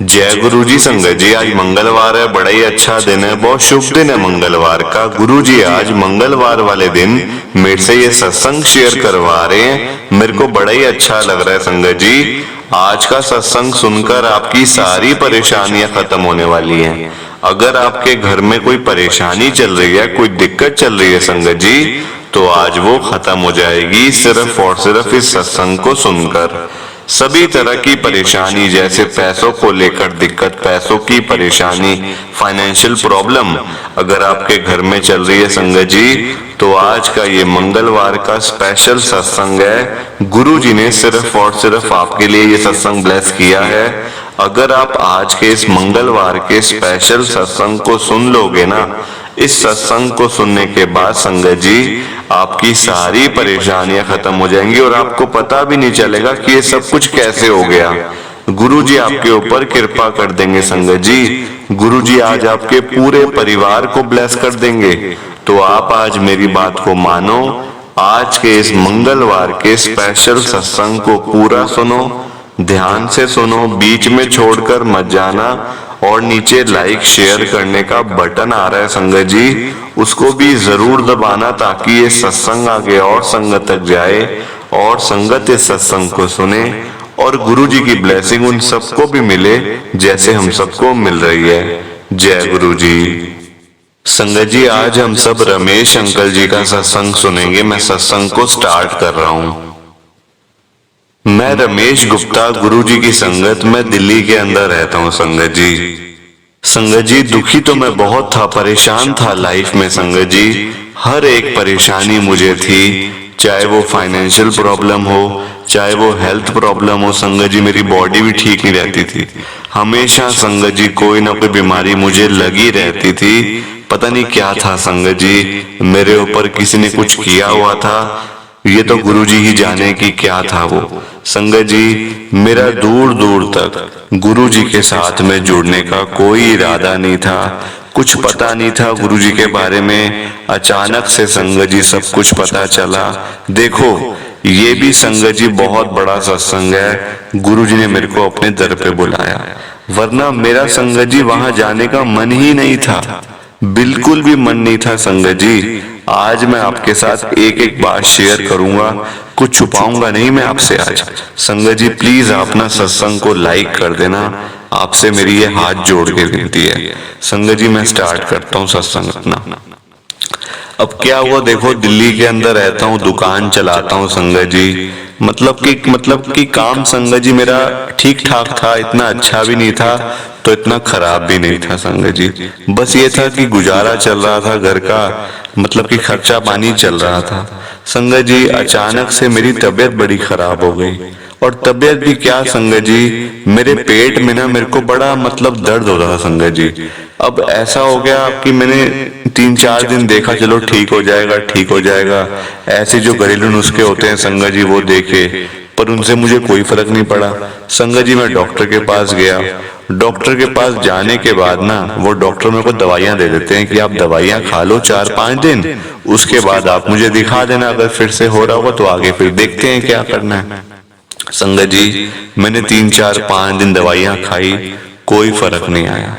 जय गुरु जी। संगत जी, आज मंगलवार है, बड़ा ही अच्छा दिन है, बहुत शुभ दिन है मंगलवार का। गुरु जी आज मंगलवार वाले दिन मेरे से ये सत्संग शेयर करवा रहे हैं, मेरे को बड़ा ही अच्छा लग रहा है। संगत जी, आज का सत्संग सुनकर आपकी सारी परेशानियां खत्म होने वाली हैं। अगर आपके घर में कोई परेशानी चल रही है, कोई दिक्कत चल रही है संगत जी, तो आज वो खत्म हो जाएगी सिर्फ और सिर्फ इस सत्संग को सुनकर। सभी तरह की परेशानी, जैसे पैसों को लेकर दिक्कत, पैसों की परेशानी, फाइनेंशियल प्रॉब्लम अगर आपके घर में चल रही है संगत जी, तो आज का ये मंगलवार का स्पेशल सत्संग है। गुरु जी ने सिर्फ और सिर्फ आपके लिए ये सत्संग ब्लेस किया है। अगर आप आज के इस मंगलवार के स्पेशल सत्संग को सुन लोगे ना, इस सत्संग को सुनने के बाद संगत जी आपकी सारी परेशानियां खत्म हो जाएंगी और आपको पता भी नहीं चलेगा कि ये सब कुछ कैसे हो गया। गुरु जी आपके ऊपर कृपा कर देंगे संगत जी। गुरु जी आज आपके पूरे परिवार को ब्लेस कर देंगे। तो आप आज मेरी बात को मानो, आज के इस मंगलवार के स्पेशल सत्संग को पूरा सुनो, ध्यान से सुनो, बीच में छोड़कर मत जाना। और नीचे लाइक शेयर करने का बटन आ रहा है संगत जी, उसको भी जरूर दबाना ताकि ये सत्संग आगे और संगत तक जाए और संगत इस सत्संग को सुने और गुरु जी की ब्लेसिंग उन सबको भी मिले जैसे हम सबको मिल रही है। जय गुरु जी। संगत जी, आज हम सब रमेश अंकल जी का सत्संग सुनेंगे। मैं सत्संग को स्टार्ट कर रहा हूँ। मैं रमेश गुप्ता, गुरु जी की संगत में दिल्ली के अंदर रहता हूँ संगत जी। संगत जी, दुखी तो मैं बहुत था, परेशान था लाइफ में संगत जी। हर एक परेशानी मुझे थी, चाहे वो फाइनेंशियल प्रॉब्लम हो, चाहे वो हेल्थ प्रॉब्लम हो। संगत जी, मेरी बॉडी भी ठीक नहीं रहती थी, हमेशा संगत जी कोई ना कोई बीमारी मुझे लगी रहती थी। पता नहीं क्या था संगत जी, मेरे ऊपर किसी ने कुछ किया हुआ था, ये तो गुरु जी ही जाने कि क्या था वो। संगत जी, मेरा दूर दूर तक गुरु जी के साथ में जुड़ने का कोई इरादा नहीं था, कुछ पता नहीं था गुरु जी के बारे में। अचानक से संगत जी सब कुछ पता चला। देखो, ये भी संगत जी बहुत बड़ा सत्संग है, गुरु जी ने मेरे को अपने दर पे बुलाया, वरना मेरा संगत जी वहां जाने का मन ही नहीं था, बिल्कुल भी मन नहीं था संगत जी। आज मैं आपके साथ एक एक बात शेयर करूंगा, कुछ छुपाऊंगा नहीं मैं आपसे आज। संगत जी, प्लीज आप ना सत्संग को लाइक कर देना, आपसे मेरी ये हाथ जोड़ के विनती है। संगत जी, मैं स्टार्ट करता हूँ सत्संग अपना। अब क्या हुआ, देखो दिल्ली के अंदर रहता हूँ, दुकान चलाता हूँ संगत जी। मतलब कि काम संगत जी मेरा ठीक ठाक था, इतना अच्छा भी नहीं था तो इतना खराब भी नहीं था संगत जी। बस ये था कि गुजारा चल रहा था घर का, मतलब कि खर्चा पानी चल रहा था संगत जी। अचानक से मेरी तबीयत बड़ी खराब हो गई, और तबीयत भी क्या संगत जी, मेरे पेट में ना मेरे को बड़ा मतलब दर्द हो रहा था संगत जी। अब ऐसा हो गया कि मैंने 3-4 दिन देखा, चलो ठीक हो जाएगा ठीक हो जाएगा, ऐसे जो घरेलू नुस्खे होते हैं संगत जी वो देखे, पर उनसे मुझे कोई फर्क नहीं पड़ा संगत जी। मैं डॉक्टर के पास गया, डॉक्टर के पास जाने के बाद ना वो डॉक्टर मेरे को दवाइयां दे देते हैं कि आप दवाइयां खा लो 4-5 दिन, उसके बाद आप मुझे दिखा देना, अगर फिर से हो रहा होगा तो आगे फिर देखते हैं क्या करना है। संगत जी, मैंने 3-4-5 दिन दवाइयां खाई, कोई फर्क नहीं आया,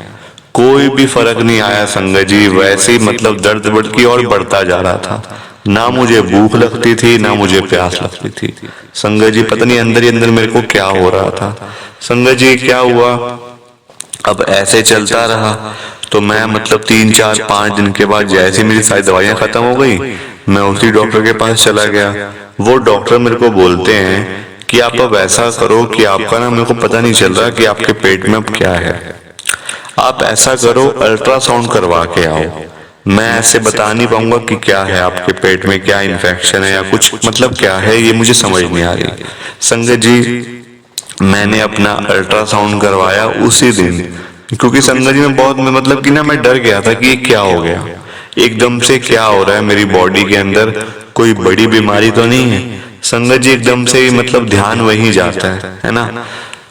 कोई भी फर्क नहीं आया संगत जी। वैसे ही मतलब दर्द बढ़ की और बढ़ता जा रहा था, ना मुझे भूख लगती थी ना मुझे प्यास लगती थी संगत जी। पता नहीं अंदर ही अंदर मेरे को क्या हो रहा था संगत जी। क्या हुआ, अब ऐसे चलता रहा तो मैं मतलब 3-4-5 दिन के बाद जैसे मेरी सारी दवाइयां खत्म हो गई, मैं उसी डॉक्टर के पास चला गया। वो डॉक्टर मेरे को बोलते हैं कि आप अब ऐसा करो कि आपका ना, मेरे को पता नहीं चल रहा कि आपके पेट में अब क्या है, आप ऐसा करो अल्ट्रासाउंड करवा के आओ। मैं ऐसे बता नहीं पाऊंगा कि क्या है आपके पेट में, क्या इन्फेक्शन है या कुछ मतलब क्या है, ये मुझे समझ नहीं आ रही संगत जी। मैंने अपना अल्ट्रासाउंड करवाया उसी दिन, क्योंकि संगत जी में बहुत मतलब कि ना मैं डर गया था कि ये क्या हो गया, एकदम से क्या हो रहा है मेरी बॉडी के अंदर, कोई बड़ी बीमारी तो नहीं है संगत जी। एकदम से ही मतलब ध्यान वहीं जाता है ना।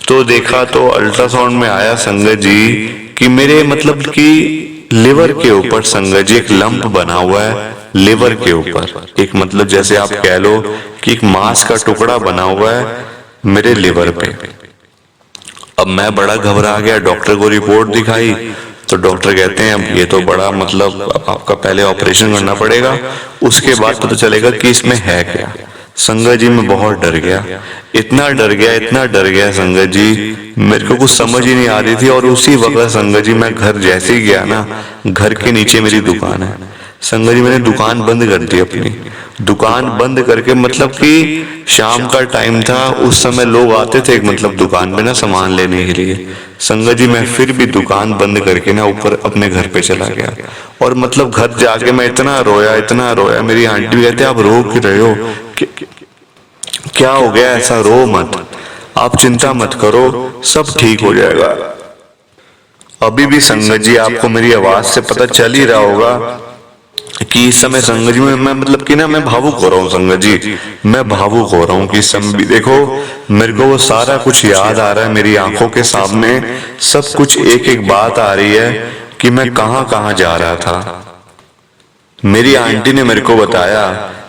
तो देखा तो अल्ट्रासाउंड में आया संगत जी कि मेरे मतलब कि लिवर के ऊपर संगत जी एक लंप बना हुआ है, लिवर के ऊपर एक मतलब जैसे आप कह लो कि एक मांस का टुकड़ा बना हुआ है मेरे लिवर पे। अब मैं बड़ा घबरा गया, डॉक्टर को रिपोर्ट दिखाई तो डॉक्टर कहते हैं अब ये तो बड़ा मतलब अब आपका पहले ऑपरेशन करना पड़ेगा, उसके बाद पता चलेगा कि इसमें है क्या। संगत जी मैं बहुत डर गया, इतना डर गया, इतना डर गया संगत जी, मेरे को कुछ समझ ही नहीं आ रही थी। और उसी वक्त संगत जी मैं घर जैसे ही गया ना, घर के नीचे मेरी दुकान है संगत जी, मैंने दुकान बंद कर दी अपनी। दुकान बंद करके मतलब कि शाम का टाइम था, उस समय लोग आते थे मतलब दुकान पे ना सामान लेने के लिए। संगत जी मैं फिर भी दुकान बंद करके ना ऊपर अपने घर पे चला गया। और मतलब घर जाके मैं इतना रोया, इतना रोया, मेरी आंटी भी कहते आप रो क्यों रहे हो, क्या हो गया, ऐसा रो मत, आप चिंता मत करो, सब ठीक हो जाएगा। अभी भी संगत जी आपको मेरी आवाज से पता चल ही रहा होगा कि इस समय संगत जी में मैं मतलब कि ना मैं भावुक हो रहा हूँ संगत जी, मैं भावुक हो रहा हूँ कि इस समय भी देखो मेरे को वो सारा कुछ याद आ रहा है, मेरी आंखों के सामने सब कुछ एक एक बात आ रही है कि मैं कहाँ कहाँ जा रहा था। मेरी आंटी ने मेरे को बताया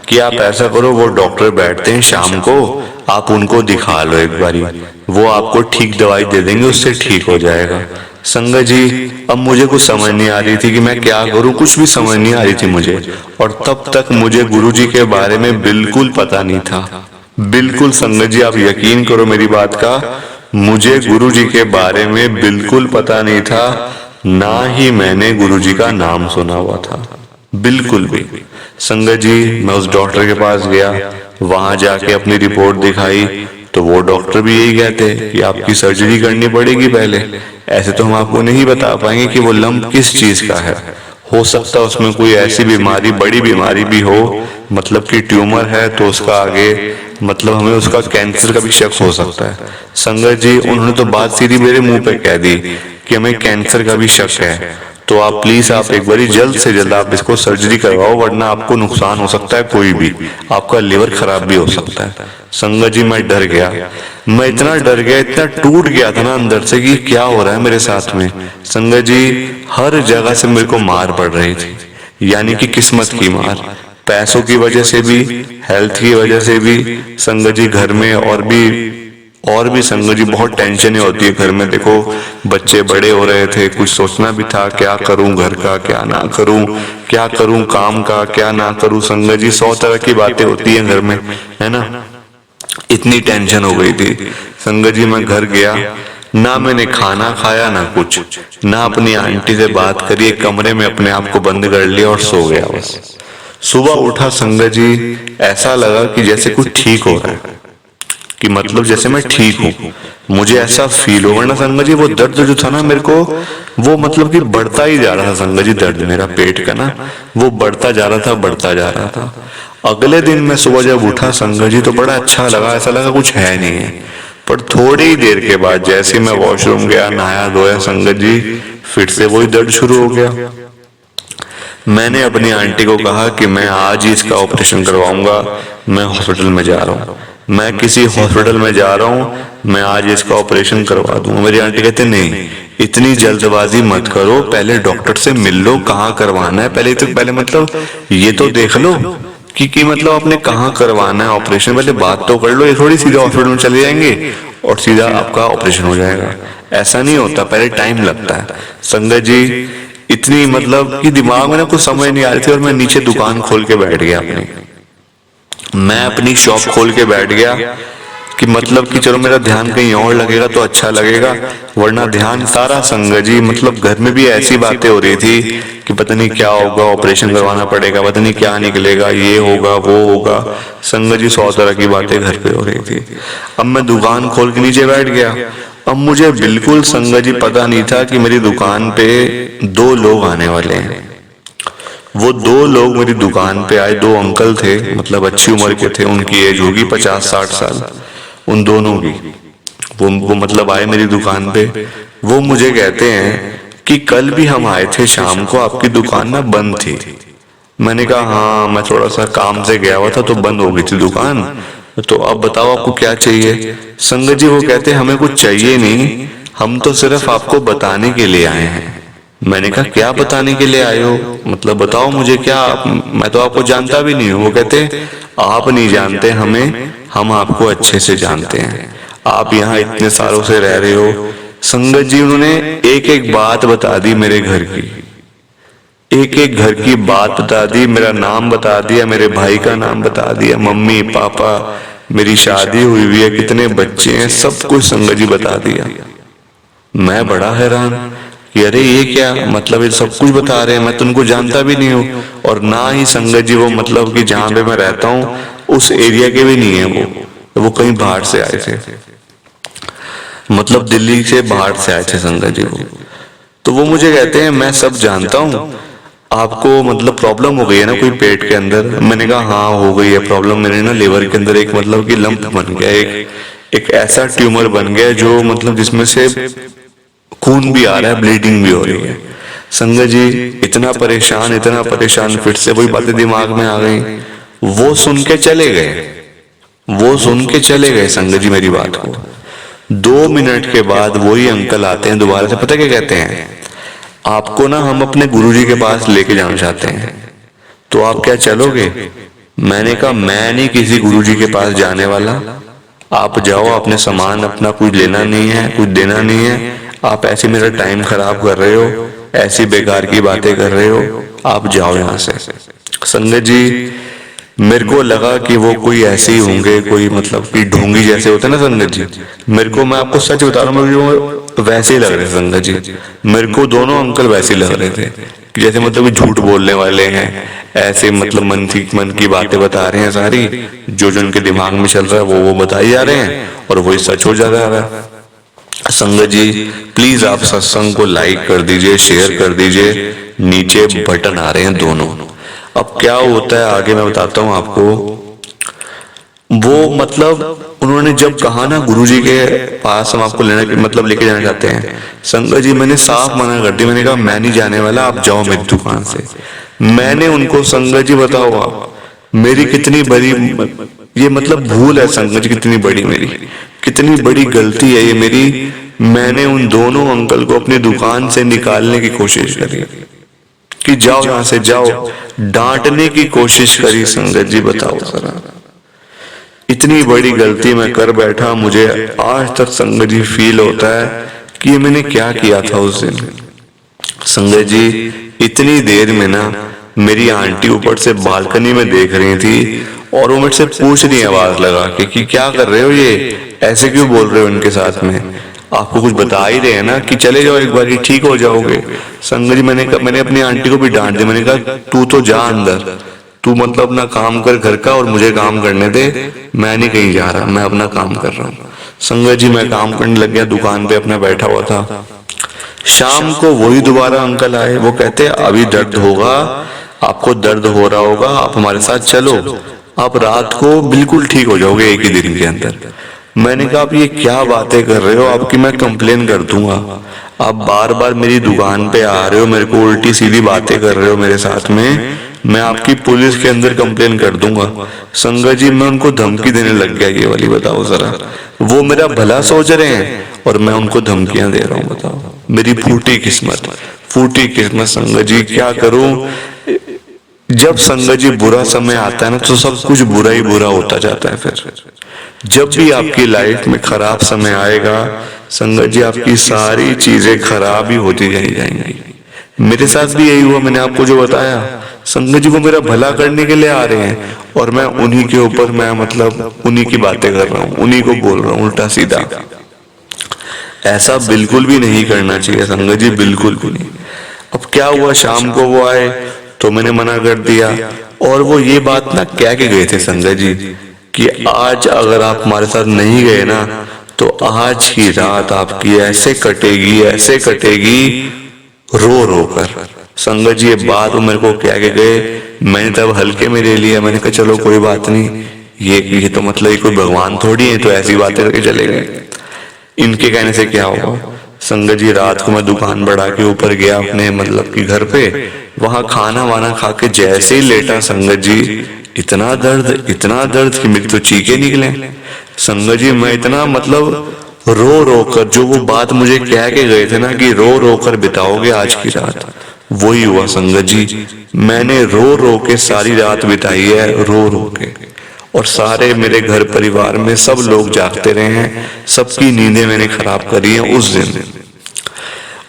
कि आप ऐसा करो, वो डॉक्टर बैठते हैं शाम को, आप उनको दिखा लो एक बारी, वो आपको ठीक दवाई दे देंगे, उससे ठीक हो जाएगा। संगत जी अब मुझे कुछ समझ नहीं आ रही थी कि मैं क्या करूं, कुछ भी समझ नहीं आ रही थी मुझे। और तब तक मुझे गुरुजी के बारे में बिल्कुल पता नहीं था, बिल्कुल संगत जी आप यकीन करो मेरी बात का, मुझे गुरुजी के बारे में बिल्कुल पता नहीं था, ना ही मैंने गुरुजी का नाम सुना हुआ था, बिल्कुल भी। संगत जी मैं उस डॉक्टर के पास गया, वहां जाके अपनी रिपोर्ट दिखाई तो वो डॉक्टर भी यही कहते कि आपकी सर्जरी करनी पड़ेगी पहले। ऐसे तो हम आपको नहीं बता पाएंगे कि वो लंप किस चीज का है, हो सकता है उसमें कोई ऐसी बीमारी, बड़ी बीमारी भी हो, मतलब कि ट्यूमर है तो उसका आगे मतलब हमें उसका कैंसर का भी शक हो सकता है। संगत जी उन्होंने तो बात सीधी मेरे मुंह पे कह दी कि हमें कैंसर का भी शक है, तो आप प्लीज आप एक बारी जल्द से जल्द आप इसको सर्जरी करवाओ, वरना आपको नुकसान हो सकता है, कोई भी आपका लिवर खराब भी हो सकता है। संगत जी मैं डर गया, मैं इतना डर गया, इतना टूट गया था ना अंदर से कि क्या हो रहा है मेरे साथ में। संगत जी हर जगह से मेरे को मार पड़ रही थी, यानी कि किस्मत की मार, पैसों की वजह से भी, हेल्थ की वजह से भी। संगत जी घर में और भी संगत जी बहुत टेंशनें होती है घर में। देखो बच्चे बड़े हो रहे थे, कुछ सोचना भी था क्या करूं घर का, क्या ना करूं, क्या करूं काम का, क्या ना करूं। संगत जी 100 तरह की बातें होती हैं घर में, है ना। इतनी टेंशन हो गई थी। संगत जी मैं घर गया, ना मैंने खाना खाया ना कुछ, ना अपनी आंटी से बात करी, एक कमरे में अपने आप को बंद कर लिया और सो गया बस। सुबह उठा संगत जी, ऐसा लगा कि जैसे कुछ ठीक हो रहा है, कि मतलब जैसे मैं ठीक हूँ, मुझे ऐसा फील होगा ना संगत जी। वो दर्द जो था ना मेरे को, वो मतलब कि बढ़ता ही जा रहा था संगत जी, दर्द मेरा पेट का ना वो बढ़ता जा रहा था, बढ़ता जा रहा था। अगले दिन मैं सुबह जब उठा संगत जी तो बड़ा अच्छा लगा, ऐसा लगा कुछ है नहीं है। पर थोड़ी ही देर के बाद जैसे मैं वॉशरूम गया, नहाया धोया संगत जी, फिर से वही दर्द शुरू हो गया। मैंने अपनी आंटी को कहा कि मैं आज ही इसका ऑपरेशन करवाऊंगा, मैं हॉस्पिटल में जा रहा हूँ, मैं किसी हॉस्पिटल में जा रहा हूँ, मैं आज इसका ऑपरेशन करवा दूंगा। मेरी आंटी कहते नहीं, इतनी जल्दबाजी मत करो, पहले डॉक्टर से मिल लो, कहाँ करवाना है पहले मतलब ये तो देख लो कि मतलब आपने कहाँ करवाना है ऑपरेशन, पहले बात तो कर लो। ये थोड़ी सीधा हॉस्पिटल में चले जाएंगे और सीधा आपका ऑपरेशन हो जाएगा, ऐसा नहीं होता, पहले टाइम लगता है। संगत जी इतनी मतलब कि दिमाग में ना कुछ समझ नहीं आ रही थी, और मैं नीचे दुकान खोल के बैठ गया अपनी, मैं अपनी शॉप खोल के बैठ गया कि मतलब कि चलो मेरा ध्यान कहीं और लगेगा तो अच्छा लगेगा, वरना ध्यान सारा संगत जी मतलब घर में भी ऐसी बातें हो रही थी कि पता नहीं क्या होगा, ऑपरेशन करवाना पड़ेगा, पता नहीं क्या निकलेगा, ये होगा वो होगा। संगत जी 100 तरह की बातें घर पे हो रही थी। अब मैं दुकान खोल के नीचे बैठ गया। अब मुझे बिल्कुल संगत जी पता नहीं था कि मेरी दुकान पे 2 लोग आने वाले हैं। वो 2 लोग मेरी दुकान पे आए, 2 अंकल थे, मतलब अच्छी उम्र के थे, उनकी एज होगी 50-60 साल, उन दोनों की। वो मतलब आए मेरी दुकान पे, वो मुझे कहते हैं कि कल भी हम आए थे शाम को, आपकी दुकान ना बंद थी। मैंने कहा हाँ, मैं थोड़ा सा काम से गया हुआ था तो बंद हो गई थी दुकान, तो अब बताओ आपको क्या चाहिए। संगत जी वो कहते हमें कुछ चाहिए नहीं, हम तो सिर्फ आपको बताने के लिए आए हैं। मैंने कहा क्या बताने के लिए आए हो, मतलब बताओ मुझे क्या, मैं तो आपको जानता भी नहीं हूँ। वो कहते आप नहीं जानते हमें, हम आपको अच्छे से जानते हैं, आप यहाँ इतने सालों से रह रहे हो, संगत जी उन्होंने एक एक बात बता दी मेरे घर की, एक एक घर की बात बता दी, मेरा नाम बता दिया, मेरे भाई का नाम बता दिया, मम्मी पापा, मेरी शादी हुई है, कितने बच्चे हैं, सब कुछ संगत जी बता दिया। मैं बड़ा हैरान कि अरे ये क्या मतलब, ये सब कुछ बता रहे हैं, मैं तो उनको जानता भी नहीं हूँ, और ना ही संगत जी वो मतलब कि जहाँ पे मैं रहता हूँ उस एरिया के भी नहीं है, वो कहीं बाहर से आए थे, मतलब दिल्ली से बाहर से आए थे संगत जी वो। तो वो मुझे कहते हैं मैं सब जानता हूँ, आपको मतलब प्रॉब्लम हो गई है ना कोई पेट के अंदर। मैंने कहा हाँ हो गई है प्रॉब्लम, मेरे ना लिवर के अंदर एक मतलब कि लंप बन गया, एक ऐसा ट्यूमर बन गया जो मतलब जिसमें से खून भी आ रहा है, ब्लीडिंग भी हो रही है। संगत जी इतना परेशान, फिर से वही बातें दिमाग में आ गई। वो सुन के चले गए, वो सुन के चले गए संगत जी मेरी बात को। 2 मिनट के बाद वही अंकल आते हैं दोबारा से, पता क्या कहते हैं, आपको ना हम अपने गुरुजी के पास लेके जाना चाहते हैं, तो आप क्या चलोगे? मैंने कहा मैं नहीं किसी गुरुजी के पास जाने वाला, आप जाओ, आपने सामान अपना कुछ लेना नहीं है, कुछ देना नहीं है, आप ऐसे मेरा टाइम खराब कर रहे हो, ऐसी बेकार की बातें कर रहे हो, आप जाओ यहाँ से। संगत जी मेरे को लगा कि वो कोई ऐसे ही होंगे, कोई मतलब कि ढोंगी जैसे होते ना संगत जी। मेरे को, मैं आपको सच बता रहा हूँ, वो वैसे ही लग रहे संगत जी, मेरे को दोनों अंकल वैसे ही लग रहे थे कि जैसे मतलब झूठ बोलने वाले हैं, ऐसे मतलब मन की बातें बता रहे हैं सारी, जो जो उनके दिमाग में चल रहा है वो बताई जा रहे हैं, और वही सच हो जा रहा है। संगत जी प्लीज आप सत्संग को लाइक कर दीजिए, शेयर कर दीजिए, नीचे बटन आ रहे हैं दोनों। अब क्या होता है आगे मैं बताता हूँ आपको। वो मतलब उन्होंने जब कहा ना गुरुजी के पास हम आपको लेने मतलब लेके जाना चाहते हैं, संगत जी मैंने साफ मना कर दी, मैंने कहा मैं नहीं जाने वाला, आप जाओ मेरी दुकान से। मैंने उनको, संगत जी बताओ आप मेरी कितनी बड़ी ये मतलब भूल है संगत जी, कितनी बड़ी मेरी, कितनी बड़ी गलती है ये मेरी। मैंने उन दोनों अंकल को अपनी दुकान से निकालने की कोशिश करी कि जाओ यहाँ से जाओ, डांटने की कोशिश करी। संगत जी बताओ जरा, इतनी बड़ी गलती मैं कर बैठा। मुझे आज तक संगत जी फील होता है कि ये मैंने क्या किया था उस दिन। संगत जी इतनी देर में ना मेरी आंटी ऊपर से बालकनी में देख रही थी, और वो मेरे से पूछ रही आवाज लगा के कि क्या कर रहे हो, ये ऐसे क्यों बोल रहे हो इनके साथ में, आपको कुछ बता ही रहे हैं ना कि चले जाओ एक बार ठीक हो जाओगे। संगत जी मैंने अपनी आंटी को भी डांट दिया, मैंने कहा तू तो जा अंदर, तू मतलब अपना काम कर घर का और मुझे काम करने दे, मैं नहीं कहीं जा रहा, मैं अपना काम कर रहा हूँ। संगत जी मैं काम करने लग गया, दुकान पे अपना बैठा हुआ था। शाम को वही दोबारा अंकल आए, वो कहते अभी दर्द होगा, आपको दर्द हो रहा होगा, आप हमारे साथ चलो, आप रात को बिल्कुल ठीक हो जाओगे एक ही दिन के अंदर। मैंने कहा आप ये क्या बातें कर रहे हो, आपकी मैं कंप्लेन कर दूंगा, आप बार बार मेरी दुकान पे आ रहे हो, मेरे को उल्टी सीधी बातें कर रहे हो मेरे साथ में, मैं आपकी पुलिस के अंदर कंप्लेन कर दूंगा। संगत जी मैं उनको धमकी देने लग गया, ये वाली बताओ जरा, वो मेरा भला सोच रहे हैं और मैं उनको धमकियां दे रहा हूँ। बताओ मेरी फूटी किस्मत संगत जी, क्या करूं। जब संगत जी बुरा समय आता है ना तो सब कुछ बुरा ही बुरा होता जाता है। फिर जब भी आपकी लाइफ में खराब समय आएगा संगत जी, आपकी सारी चीजें खराब ही होती जाएंगी। मेरे साथ भी यही हुआ, मैंने आपको जो बताया। संगत जी वो मेरा भला करने के लिए आ रहे हैं और मैं उन्हीं के ऊपर मैं मतलब उन्हीं की बातें कर रहा हूँ, उन्हीं को बोल रहा हूँ उल्टा सीधा। ऐसा बिल्कुल भी नहीं करना चाहिए संगत जी, बिल्कुल भी नहीं। अब क्या हुआ, शाम को वो आए तो मैंने मना कर दिया, और वो ये बात ना कह के गए थे संगत जी कि आज अगर आप हमारे साथ नहीं गए ना तो आज की रात आपकी ऐसे कटेगी रो रो कर। संगत जी ये बात वो मेरे को कह के गए, मैंने तब हल्के में ले लिया, मैंने कहा चलो कोई बात नहीं, ये तो मतलब कोई भगवान थोड़ी है तो ऐसी बातें करके चले गए, इनके कहने से क्या होगा। संगत जी रात को मैं दुकान बढ़ा के ऊपर गया अपने मतलब कि घर पे, वहां खाना वाना खा के जैसे ही लेटा संगत जी इतना दर्द कि मेरी तो चीखें निकले। संगत जी मैं इतना मतलब रो रो कर, जो वो बात मुझे कह के गए थे ना कि रो रो कर बिताओगे आज की रात, वही हुआ संगत जी। मैंने रो रो के सारी रात बिताई है, रो रो के, और सारे मेरे घर परिवार में सब लोग जागते रहे हैं, सबकी नींदें मैंने खराब करी हैं उस दिन।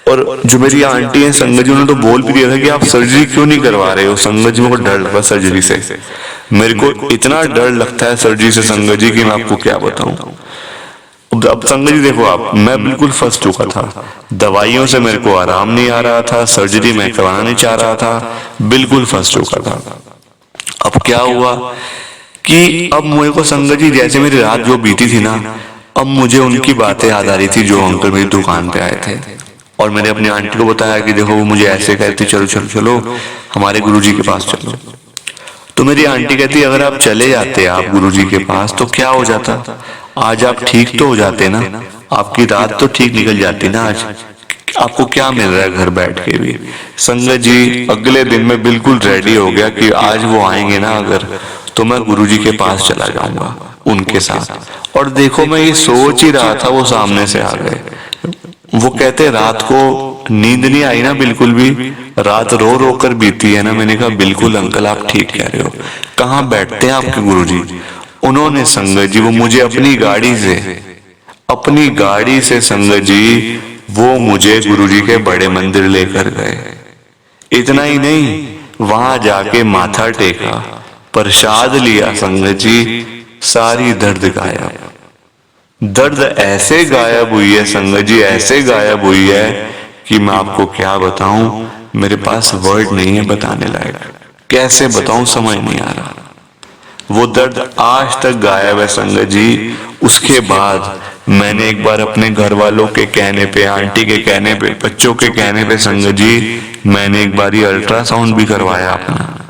और जो मेरी आंटी है संगत जी, उन्होंने तो बोल भी दिया था कि आप सर्जरी क्यों नहीं करवा रहे हो। संगत जी मेरे को डर लगता सर्जरी से, मेरे को इतना डर लगता है सर्जरी से संगत जी कि मैं आपको क्या बताऊं। अब संगत जी देखो आप, मैं बिल्कुल फंस चुका था, दवाइयों से मेरे को आराम नहीं आ रहा था, सर्जरी मैं करवाना नहीं चाह रहा था, बिल्कुल फंस चुका था। अब क्या हुआ कि अब मुझे को संगत जी जैसे मेरी रात जो बीती थी ना, अब मुझे उनकी बातें याद आ रही थी जो अंकल मेरी दुकान पे आए थे। और मैंने अपनी आंटी को बताया कि देखो वो मुझे ऐसे कहती चलो चलो चलो हमारे गुरुजी के पास चलो। तो मेरी आंटी कहती अगर आप चले जाते आप गुरुजी के पास तो क्या हो जाता, आज आप ठीक तो हो जाते ना, आपकी रात तो ठीक निकल जाती ना, आज आपको क्या मिल रहा है घर बैठ के भी। संगत जी अगले दिन मैं बिल्कुल रेडी हो गया कि आज वो आएंगे ना अगर, तो मैं गुरुजी के पास चला जाऊंगा उनके साथ। और देखो मैं ये सोच ही रहा था, वो सामने से आ गए। वो कहते रात को नींद नहीं आई ना बिल्कुल भी, रात रो रो कर बीती है ना। मैंने कहा बिल्कुल अंकल आप ठीक कह रहे हो। कहाँ बैठते हैं आपके गुरुजी? उन्होंने संगत जी वो मुझे अपनी गाड़ी से संगत जी वो मुझे गुरुजी के बड़े मंदिर लेकर गए। इतना ही नहीं, वहां जाके माथा टेका, प्रसाद लिया संगत जी, सारी दर्द गायब। दर्द ऐसे गायब हुई है संगत जी, ऐसे गायब हुई है कि मैं आपको क्या बताऊं, मेरे पास वर्ड नहीं है बताने लायक, कैसे बताऊं समझ नहीं आ रहा। वो दर्द आज तक गायब है संगत जी। उसके बाद मैंने एक बार अपने घर वालों के कहने पे, आंटी के कहने पे, बच्चों के कहने पे संगत जी मैंने एक बार अल्ट्रासाउंड भी करवाया अपना,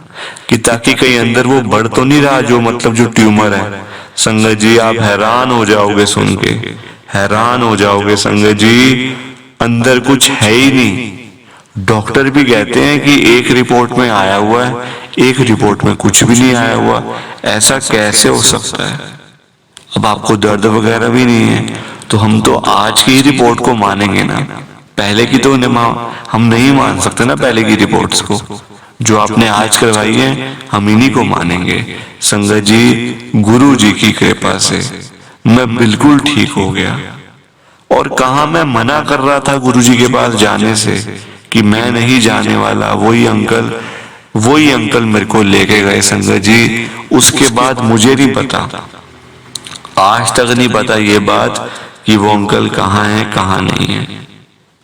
कि ताकि कहीं अंदर वो बढ़ तो नहीं रहा, जो मतलब जो ट्यूमर है। संगत जी आप हैरान हो जाओगे सुन के, हैरान हो जाओगे संगत जी, अंदर कुछ है ही नहीं। डॉक्टर भी कहते हैं कि एक रिपोर्ट में आया हुआ है, एक रिपोर्ट में कुछ भी नहीं आया हुआ, ऐसा कैसे हो सकता है। अब आपको दर्द वगैरह भी नहीं है, तो हम तो आज की रिपोर्ट को मानेंगे ना, पहले की तो हम नहीं मान सकते ना, पहले की रिपोर्ट्स को जो आपने आज करवाई है हम इन्हीं को मानेंगे। संगत जी गुरु जी की कृपा से मैं बिल्कुल ठीक हो गया। और कहा मैं मना कर रहा था गुरु जी के पास जाने से कि मैं नहीं जाने वाला, वही अंकल मेरे को लेके गए संगत जी। उसके बाद मुझे नहीं पता, आज तक नहीं पता ये बात कि वो अंकल कहाँ है कहाँ नहीं है,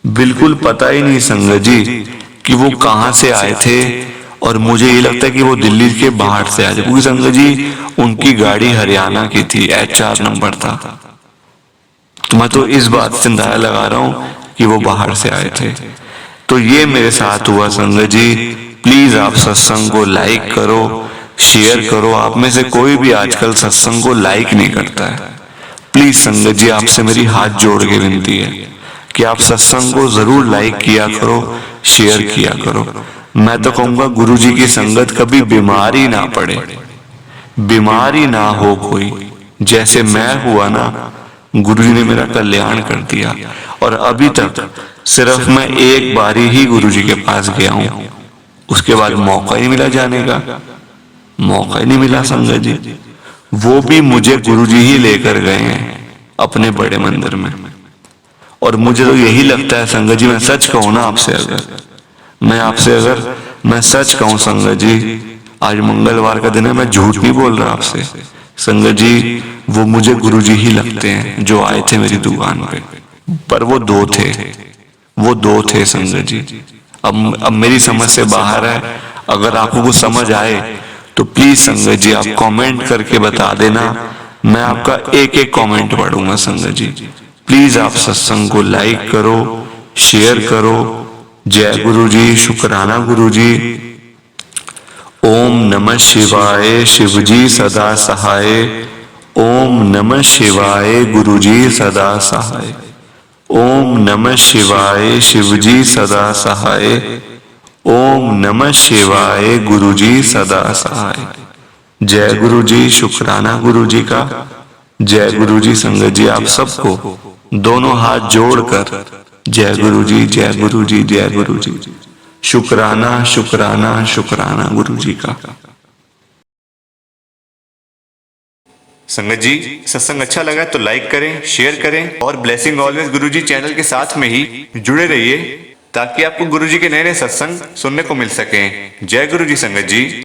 बिल्कुल पता ही नहीं संगत जी कि वो कहाँ से आए थे। और मुझे ये लगता है कि वो दिल्ली के बाहर से आए थे, क्योंकि संगत जी उनकी गाड़ी हरियाणा की थी, HR नंबर था। तो मैं तो इस बात से अंदाजा लगा रहा हूँ कि वो बाहर से आए थे। तो ये मेरे साथ हुआ संगत जी। प्लीज आप सत्संग को लाइक करो, शेयर करो। आप में से कोई भी आजकल सत्संग को लाइक नहीं करता है। प्लीज संगत जी आपसे मेरी हाथ जोड़ के विनती है कि आप सत्संग को जरूर लाइक किया करो, शेयर किया करो। मैं तो कहूंगा गुरु जी की संगत कभी बीमारी ना पड़े, बीमारी ना हो कोई। जैसे मैं हुआ ना, गुरु जी ने मेरा कल्याण कर दिया। और अभी तक सिर्फ मैं एक बारी ही गुरु जी के पास गया हूँ, उसके बाद मौका ही मिला जाने का, मौका ही नहीं मिला संगत जी। वो भी मुझे गुरु जी ही लेकर गए हैं अपने बड़े मंदिर में। और मुझे तो यही लगता है संगत जी, मैं सच कहूँ ना आपसे, अगर मैं सच कहूँ संगत जी, आज मंगलवार का दिन है, मैं झूठ नहीं बोल रहा आपसे संगत जी। वो मुझे गुरु जी ही लगते हैं जो आए थे मेरी दुकान पे, पर वो दो थे संगत जी। अब मेरी समझ से बाहर है। अगर आपको कुछ समझ आए तो प्लीज संगत जी आप कमेंट करके बता देना, मैं आपका एक एक कमेंट पढ़ूंगा संगत जी। प्लीज आप सत्संग को लाइक करो, शेयर करो। जय गुरु जी, शुक्राना गुरु जी। ओम नमः शिवाय, शिव जी सदा सहाय। ओम नमः शिवाय, गुरु जी सदा सहाय। ओम नमः शिवाय, शिव जी सदा सहाय। ओम नमः शिवाय, गुरु जी सदा सहाय। जय गुरु जी, शुक्राना गुरु जी का। जय गुरु जी। संगत जी आप सबको दोनों हाथ जोड़कर जय गुरु जी, जय गुरु जी, जय गुरु जी। शुक्राना शुक्राना शुक्राना गुरु जी का। संगत जी सत्संग अच्छा लगा तो लाइक करें, शेयर करें और ब्लेसिंग ऑलवेज गुरुजी चैनल के साथ में ही जुड़े रहिए ताकि आपको गुरुजी के नए नए सत्संग सुनने को मिल सके। जय गुरुजी संगत जी।